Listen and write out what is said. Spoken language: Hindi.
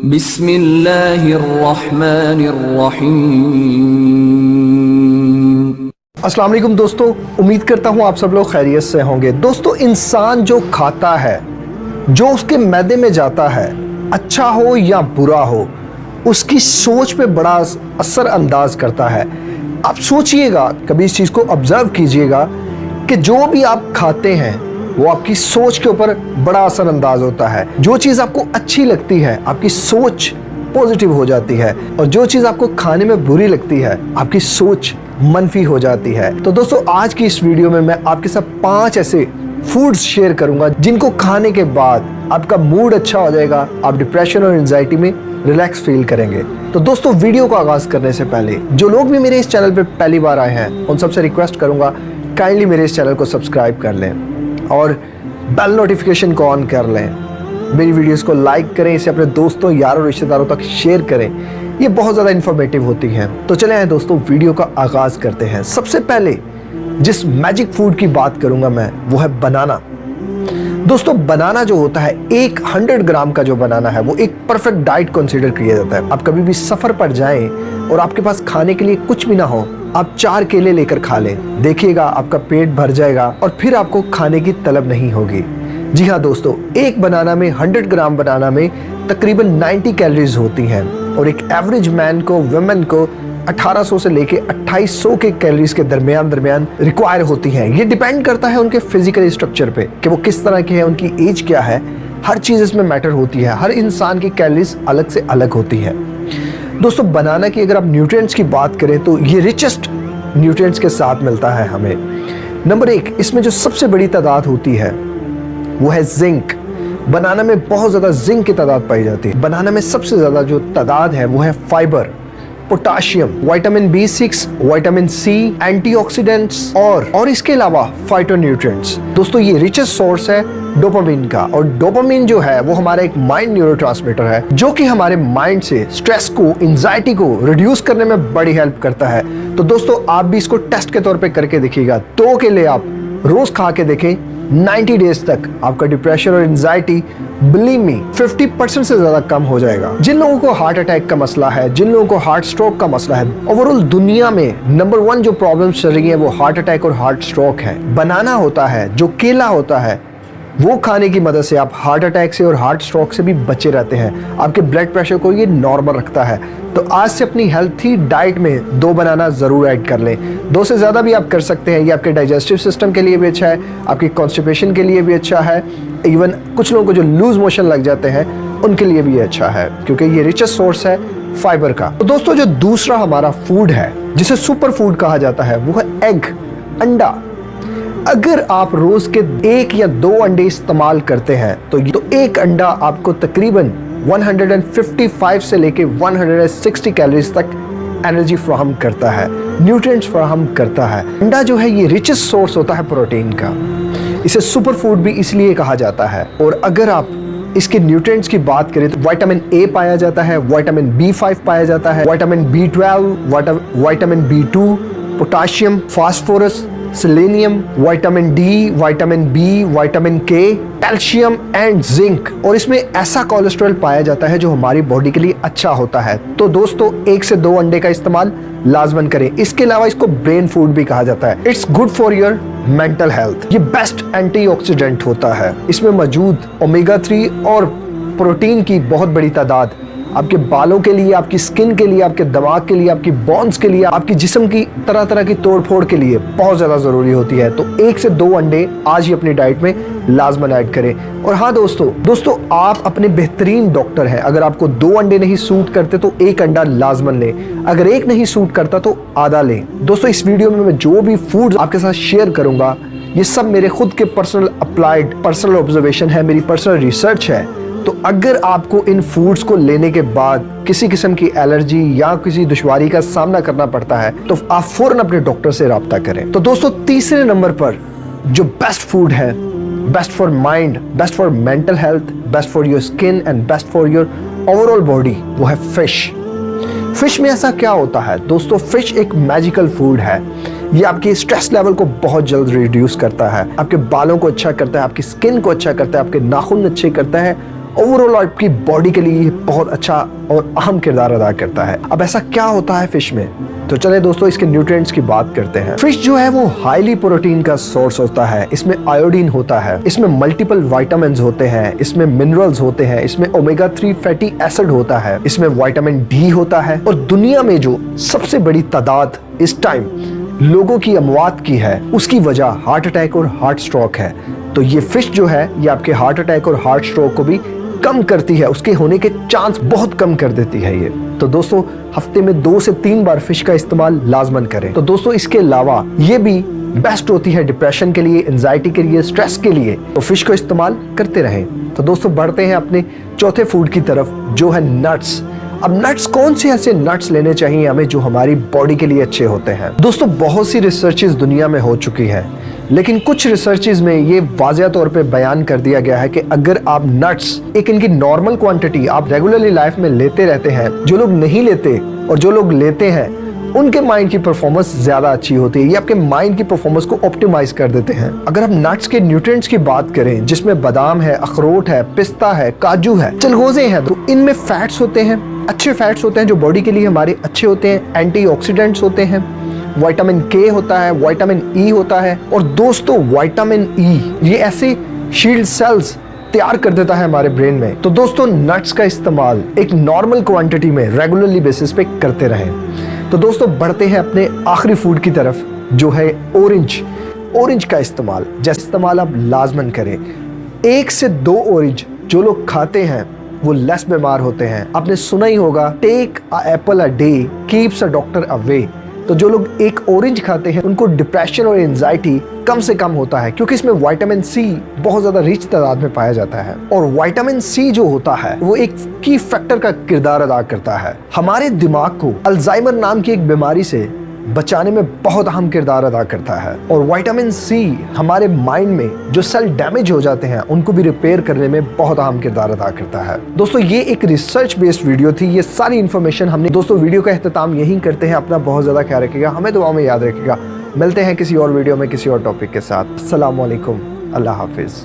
बिस्मिल्लाहिर्रहमानिर्रहीम। अस्सलाम वालेकुम दोस्तों, उम्मीद करता हूँ आप सब लोग खैरियत से होंगे। दोस्तों, इंसान जो खाता है, जो उसके मैदे में जाता है, अच्छा हो या बुरा हो, उसकी सोच पे बड़ा असर अंदाज करता है। आप सोचिएगा, कभी इस चीज़ को ऑब्जर्व कीजिएगा कि जो भी आप खाते हैं वो आपकी सोच के ऊपर बड़ा असर अंदाज होता है। जो चीज़ आपको अच्छी लगती है, आपकी सोच पॉजिटिव हो जाती है, और जो चीज़ आपको खाने में बुरी लगती है, आपकी सोच मनफी हो जाती है। तो दोस्तों, आज की इस वीडियो में मैं आपके साथ 5 ऐसे फूड्स शेयर करूंगा जिनको खाने के बाद आपका मूड अच्छा हो जाएगा, आप डिप्रेशन और एंजाइटी में रिलैक्स फील करेंगे। तो दोस्तों, वीडियो को आगाज करने से पहले जो लोग भी मेरे इस चैनल पे पहली बार आए हैं, उन सबसे रिक्वेस्ट करूंगा काइंडली मेरे इस चैनल को सब्सक्राइब कर लें और बेल नोटिफिकेशन को ऑन कर लें। मेरी वीडियोस को लाइक करें, इसे अपने दोस्तों, यारों, रिश्तेदारों तक शेयर करें। ये बहुत ज़्यादा इन्फॉर्मेटिव होती हैं। तो चले आए दोस्तों, वीडियो का आगाज़ करते हैं। सबसे पहले जिस मैजिक फूड की बात करूंगा मैं, वो है बनाना। दोस्तों, बनाना जो होता है, 100 ग्राम का जो बनाना है, वो एक परफेक्ट डाइट कंसीडर किया जाता है। आप कभी भी सफ़र पर जाएं और आपके पास खाने के लिए कुछ भी ना हो, आप 4 केले लेकर खा लें, देखिएगा आपका पेट भर जाएगा और फिर आपको खाने की तलब नहीं होगी। जी हाँ दोस्तों, एक बनाना में, 100 ग्राम बनाना में तकरीबन 90 कैलोरीज होती हैं, और एक एवरेज मैन को, वुमेन को 1800 से लेके 2800 के कैलोरीज के दरमियान रिक्वायर होती हैं। ये डिपेंड करता है उनके फिजिकल स्ट्रक्चर पे कि वो किस तरह के हैं, उनकी एज क्या है, हर चीज़ इसमें मैटर होती है। हर इंसान की कैलोरीज अलग से अलग होती है। दोस्तों, बनाना की अगर आप न्यूट्रिएंट्स की बात करें तो ये रिचेस्ट न्यूट्रिएंट्स के साथ मिलता है हमें। नंबर 1, इसमें जो सबसे बड़ी तादाद होती है वो है जिंक। बनाना में बहुत ज़्यादा जिंक की तादाद पाई जाती है। बनाना में सबसे ज़्यादा जो तादाद है वो है fibre, potassium, vitamin B6, vitamin C, antioxidants और इसके अलावा फाइटोन्यूट्रिएंट्स। दोस्तों, ये रिचेस्ट सोर्स है डोपामिन का, और डोपामिन जो है वो हमारा एक माइंड न्यूरोट्रांसमीटर है, जो कि हमारे माइंड से स्ट्रेस को, एंजाइटी को रिड्यूस करने में बड़ी हेल्प करता है। तो दोस्तों, आप भी इसको टेस्ट के तौर पे करके देखिएगा। 2 केले आप रोज खा के देखें, 90 डेज तक आपका डिप्रेशन और एंजाइटी, बिलीव मी, 50% से ज्यादा कम हो जाएगा। जिन लोगों को हार्ट अटैक का मसला है, जिन लोगों को हार्ट स्ट्रोक का मसला है, ओवरऑल दुनिया में नंबर 1 जो प्रॉब्लम्स चल रही है वो हार्ट अटैक और हार्ट स्ट्रोक है। बनाना होता है, जो केला होता है, वो खाने की मदद से आप हार्ट अटैक से और हार्ट स्ट्रोक से भी बचे रहते हैं। आपके ब्लड प्रेशर को ये नॉर्मल रखता है। तो आज से अपनी हेल्थी डाइट में 2 बनाना ज़रूर ऐड कर लें। 2 से ज़्यादा भी आप कर सकते हैं। ये आपके डाइजेस्टिव सिस्टम के लिए भी अच्छा है, आपकी कॉन्स्टिपेशन के लिए भी अच्छा है, इवन कुछ लोगों को जो लूज मोशन लग जाते हैं उनके लिए भी अच्छा है, क्योंकि ये रिचेस्ट सोर्स है फाइबर का। तो दोस्तों, जो दूसरा हमारा फूड है जिसे सुपर फूड कहा जाता है, वो है एग, अंडा। अगर आप रोज के 1 या 2 अंडे इस्तेमाल करते हैं तो एक अंडा आपको तकरीबन 155 से लेके 160 कैलोरीज तक एनर्जी फ्राहम करता है, न्यूट्रिएंट्स फ्राहम करता है। अंडा जो है ये रिचेस्ट सोर्स होता है प्रोटीन का। इसे सुपर फूड भी इसलिए कहा जाता है। और अगर आप इसके न्यूट्रिएंट्स की बात करें तो विटामिन A पाया जाता है, विटामिन B5 पाया जाता है, vitamin B12, vitamin B2, potassium, phosphorus, selenium, vitamin D, vitamin B, vitamin K, calcium and zinc. और इसमें ऐसा कोलेस्ट्रॉल पाया जाता है जो हमारी बॉडी के लिए अच्छा होता है। तो दोस्तों, 1 से 2 अंडे का इस्तेमाल लाजमन करें। इसके अलावा इसको ब्रेन फूड भी कहा जाता है। It's good for your mental health. ये बेस्ट एंटीऑक्सीडेंट होता है। इसमें मौजूद ओमेगा 3 और प्रोटीन की बहुत बड़ी तादाद आपके बालों के लिए, आपकी स्किन के लिए, आपके दिमाग के लिए, आपकी बोन्स के लिए, आपकी जिस्म की तरह तरह की तोड़ फोड़ के लिए बहुत ज़्यादा ज़रूरी होती है। तो 1 से 2 अंडे आज ही अपनी डाइट में लाजमन ऐड करें। और हाँ दोस्तों, आप अपने बेहतरीन डॉक्टर हैं। अगर आपको 2 अंडे नहीं सूट करते तो 1 अंडा लाजमन लें। अगर 1 नहीं सूट करता तो आधा लें। दोस्तों, इस वीडियो में मैं जो भी फूड आपके साथ शेयर करूंगा, ये सब मेरे खुद के पर्सनल ऑब्जर्वेशन है, मेरी पर्सनल रिसर्च है। तो अगर आपको इन फूड्स को लेने के बाद किसी किस्म की एलर्जी या किसी दुश्वारी का सामना करना पड़ता है तो आप फौरन अपने डॉक्टर से राब्ता करें। तो दोस्तों, तीसरे नंबर पर जो बेस्ट फूड है, best for mind, best for mental health, best for your skin and best for your overall body, वो है फिश। फिश में ऐसा क्या होता है दोस्तों, फिश एक मैजिकल फूड है। ये आपके स्ट्रेस लेवल को बहुत जल्द रिड्यूस करता है, आपके बालों को अच्छा करता है, आपकी स्किन को अच्छा करता है, आपके नाखून अच्छे करता है ओवरऑल आपकी बॉडी के लिए बहुत अच्छा और अहम किरदार अदा करता है। अब ऐसा क्या होता है फिश में, तो चले दोस्तों इसके न्यूट्रिएंट्स की बात करते हैं। फिश जो है वो हाईली प्रोटीन का सोर्स होता है। इसमें आयोडीन होता है, इसमें मल्टीपल विटामिन्स होते हैं, इसमें मिनरल्स होते हैं, इसमें ओमेगा 3 फैटी एसिड होता है, इसमें विटामिन डी होता है। और दुनिया में जो सबसे बड़ी तादाद इस टाइम लोगों की अमवात की है, उसकी वजह हार्ट अटैक और हार्ट स्ट्रोक है। तो ये फिश जो है ये आपके हार्ट अटैक और हार्ट स्ट्रोक को भी कम करती है, उसके होने के चांस बहुत कम कर देती है ये। तो दोस्तों हफ्ते में 2 से 3 बार फिश का इस्तेमाल लाजमन करें। तो दोस्तों इसके अलावा ये भी बेस्ट होती है डिप्रेशन के लिए, एंजाइटी के लिए, स्ट्रेस के लिए। तो फिश को इस्तेमाल करते रहें। तो दोस्तों बढ़ते हैं अपने चौथे फूड की तरफ जो है नट्स। अब नट्स, कौन से ऐसे नट्स लेने चाहिए हमें जो हमारी बॉडी के लिए अच्छे होते हैं। दोस्तों बहुत सी रिसर्चेस दुनिया में हो चुकी हैं, लेकिन कुछ रिसर्चेस में ये वाज़ेह तौर पे बयान कर दिया गया है कि अगर आप नट्स एक इनकी नॉर्मल क्वांटिटी आप रेगुलरली लाइफ में लेते रहते हैं, जो लोग नहीं लेते और जो लोग लेते हैं उनके माइंड की परफॉर्मेंस ज्यादा अच्छी होती है। ये आपके माइंड की परफॉर्मेंस को ऑप्टिमाइज कर देते हैं। अगर हम नट्स के न्यूट्रिएंट्स की बात करें जिसमें बादाम है, अखरोट है, पिस्ता है, काजू है, चिलगोजे हैं, तो इनमें फैट्स होते हैं, अच्छे फैट्स होते हैं जो बॉडी के लिए हमारे अच्छे होते हैं, एंटीऑक्सीडेंट्स होते हैं, विटामिन के होता है, विटामिन ई होता है। और दोस्तों विटामिन ई ये ऐसे शील्ड सेल्स तैयार कर देता है हमारे ब्रेन में। तो दोस्तों नट्स का इस्तेमाल एक नॉर्मल क्वांटिटी में रेगुलरली बेसिस पे करते रहें। तो दोस्तों बढ़ते हैं अपने आखिरी फूड की तरफ जो है ऑरेंज। ऑरेंज का इस्तेमाल आप लाजमन करें। 1 से 2 ऑरेंज जो लोग खाते हैं वो लेस बीमार होते हैं। आपने सुना ही होगा, take a apple a day keeps a doctor away. तो जो लोग एक ऑरेंज खाते हैं उनको डिप्रेशन और एंजाइटी कम से कम होता है, क्योंकि इसमें विटामिन सी बहुत ज्यादा रिच तादाद में पाया जाता है। और विटामिन सी जो होता है वो एक की फैक्टर का किरदार अदा करता है। हमारे दिमाग को अल्जाइमर नाम की एक बीमारी से बचाने में बहुत अहम किरदार अदा करता है। और विटामिन सी हमारे माइंड में जो सेल डैमेज हो जाते हैं उनको भी रिपेयर करने में बहुत अहम किरदार अदा करता है। दोस्तों ये एक रिसर्च बेस्ड वीडियो थी, ये सारी इन्फॉर्मेशन हमने दोस्तों वीडियो का अख्ताम यहीं करते हैं। अपना बहुत ज्यादा ख्याल रखिएगा, हमें दुआओं में याद रखिएगा। मिलते हैं किसी और वीडियो में किसी और टॉपिक के साथ। अस्सलाम वालेकुम, अल्लाह हाफिज।